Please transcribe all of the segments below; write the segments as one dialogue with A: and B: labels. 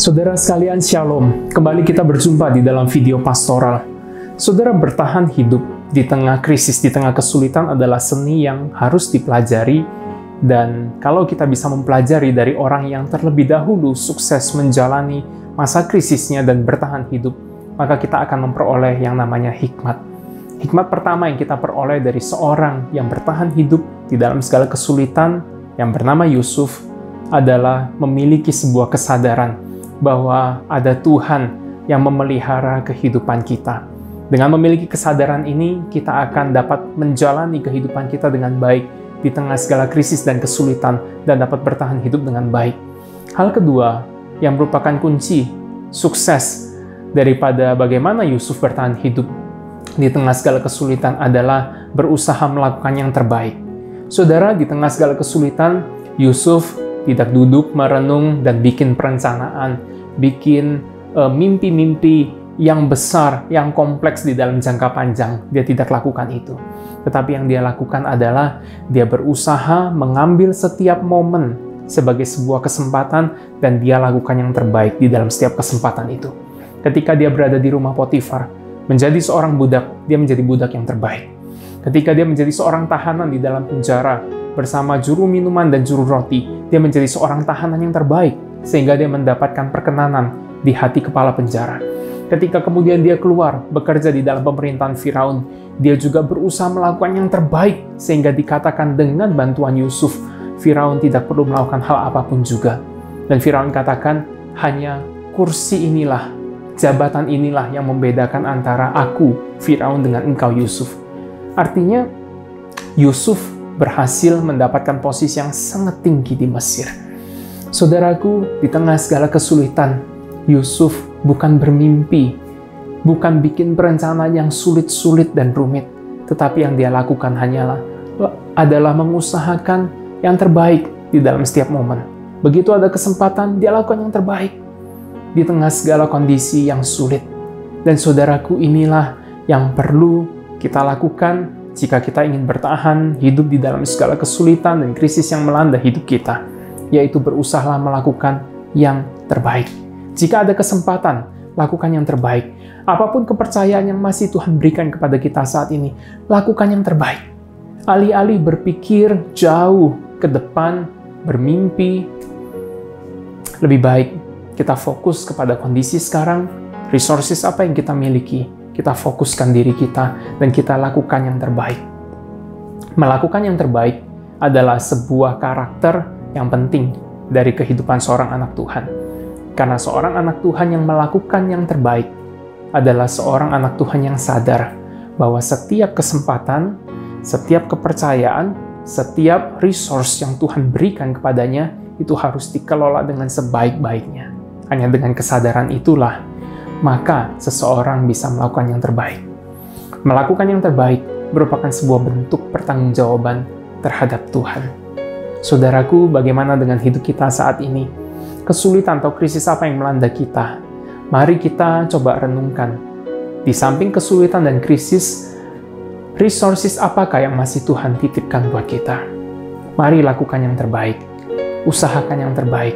A: Saudara sekalian, Shalom. Kembali kita berjumpa di dalam video pastoral. Saudara, bertahan hidup di tengah krisis, di tengah kesulitan adalah seni yang harus dipelajari. Dan kalau kita bisa mempelajari dari orang yang terlebih dahulu sukses menjalani masa krisisnya dan bertahan hidup, maka kita akan memperoleh yang namanya hikmat. Hikmat pertama yang kita peroleh dari seorang yang bertahan hidup di dalam segala kesulitan, yang bernama Yusuf, adalah memiliki sebuah kesadaran bahwa ada Tuhan yang memelihara kehidupan kita. Dengan memiliki kesadaran ini, kita akan dapat menjalani kehidupan kita dengan baik di tengah segala krisis dan kesulitan dan dapat bertahan hidup dengan baik. Hal kedua yang merupakan kunci sukses daripada bagaimana Yusuf bertahan hidup di tengah segala kesulitan adalah berusaha melakukan yang terbaik. Saudara, di tengah segala kesulitan, Yusuf tidak duduk merenung dan bikin perencanaan, bikin mimpi-mimpi yang besar, yang kompleks di dalam jangka panjang. Dia tidak lakukan itu. Tetapi yang dia lakukan adalah dia berusaha mengambil setiap momen sebagai sebuah kesempatan dan dia lakukan yang terbaik di dalam setiap kesempatan itu. Ketika dia berada di rumah Potifar, menjadi seorang budak, dia menjadi budak yang terbaik. Ketika dia menjadi seorang tahanan di dalam penjara bersama juru minuman dan juru roti, dia menjadi seorang tahanan yang terbaik sehingga dia mendapatkan perkenanan di hati kepala penjara. Ketika kemudian dia keluar bekerja di dalam pemerintahan Firaun, dia juga berusaha melakukan yang terbaik sehingga dikatakan dengan bantuan Yusuf, Firaun tidak perlu melakukan hal apapun juga. Dan Firaun katakan, hanya kursi inilah, jabatan inilah yang membedakan antara aku, Firaun, dengan engkau, Yusuf. Artinya, Yusuf berhasil mendapatkan posisi yang sangat tinggi di Mesir. Saudaraku, di tengah segala kesulitan, Yusuf bukan bermimpi, bukan bikin perencanaan yang sulit-sulit dan rumit, tetapi yang dia lakukan adalah mengusahakan yang terbaik di dalam setiap momen. Begitu ada kesempatan, dia lakukan yang terbaik di tengah segala kondisi yang sulit. Dan saudaraku, inilah yang perlu kita lakukan jika kita ingin bertahan hidup di dalam segala kesulitan dan krisis yang melanda hidup kita, yaitu berusaha melakukan yang terbaik. Jika ada kesempatan, lakukan yang terbaik. Apapun kepercayaan yang masih Tuhan berikan kepada kita saat ini, lakukan yang terbaik. Alih-alih berpikir jauh ke depan, bermimpi, lebih baik kita fokus kepada kondisi sekarang, resources apa yang kita miliki, kita fokuskan diri kita, dan kita lakukan yang terbaik. Melakukan yang terbaik adalah sebuah karakter yang penting dari kehidupan seorang anak Tuhan. Karena seorang anak Tuhan yang melakukan yang terbaik adalah seorang anak Tuhan yang sadar bahwa setiap kesempatan, setiap kepercayaan, setiap resource yang Tuhan berikan kepadanya itu harus dikelola dengan sebaik-baiknya. Hanya dengan kesadaran itulah maka seseorang bisa melakukan yang terbaik. Melakukan yang terbaik merupakan sebuah bentuk pertanggungjawaban terhadap Tuhan. Saudaraku, bagaimana dengan hidup kita saat ini? Kesulitan atau krisis apa yang melanda kita? Mari kita coba renungkan. Di samping kesulitan dan krisis, resources apakah yang masih Tuhan titipkan buat kita? Mari lakukan yang terbaik. Usahakan yang terbaik.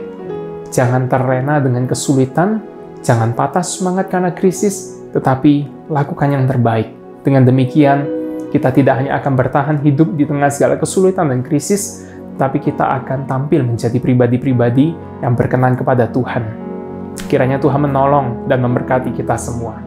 A: Jangan terlena dengan kesulitan, jangan patah semangat karena krisis, tetapi lakukan yang terbaik. Dengan demikian, kita tidak hanya akan bertahan hidup di tengah segala kesulitan dan krisis, tapi kita akan tampil menjadi pribadi-pribadi yang berkenan kepada Tuhan. Kiranya Tuhan menolong dan memberkati kita semua.